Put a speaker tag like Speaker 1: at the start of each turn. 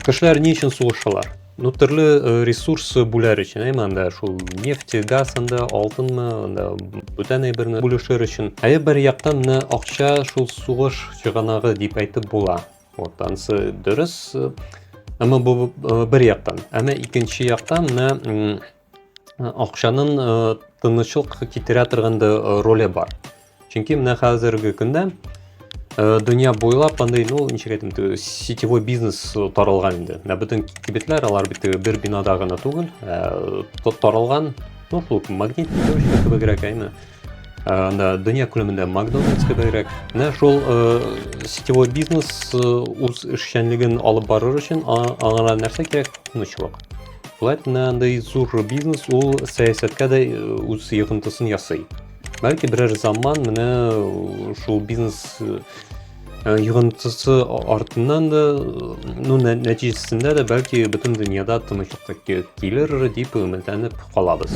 Speaker 1: Кешеләр ни өчен сугышалар? Ну, төрле ресурс бүләр өчен, анда шул нефть, газ, анда алтынмы, анда бүтән әйберне бүлешер өчен. Бер яктан менә акча шул сугыш чыганагы дип әйтеп була. Вот анысы дөрес. Әмма бу бер яктан. Әмма икенче яктан менә акчаның тынычлык китерә торган роле бар. Чөнки менә хәзерге көндә дөнья буйлап андай, ничек әйтим, сетевой бизнес таралган инде. Бөтен кибетләр, алар бит бер бинада гына түгел, таралган, шул магнит кебегрәк, анда дөнья күләмендә Макдональдс кебегрәк. Менә шул сетевой бизнес үз эшчәнлеген алып барыр өчен аңа нәрсә кирәк? Тынычлык. Шулай андай зур бизнес ул сәясәткә дә үз йогынтысын ясый. Бәлки берәр заман менә шул бизнес йогынтысы артыннан да, нәтиҗәсендә дә бәлки бөтен дөньяда тынычлык килер дип өметләнеп калабыз.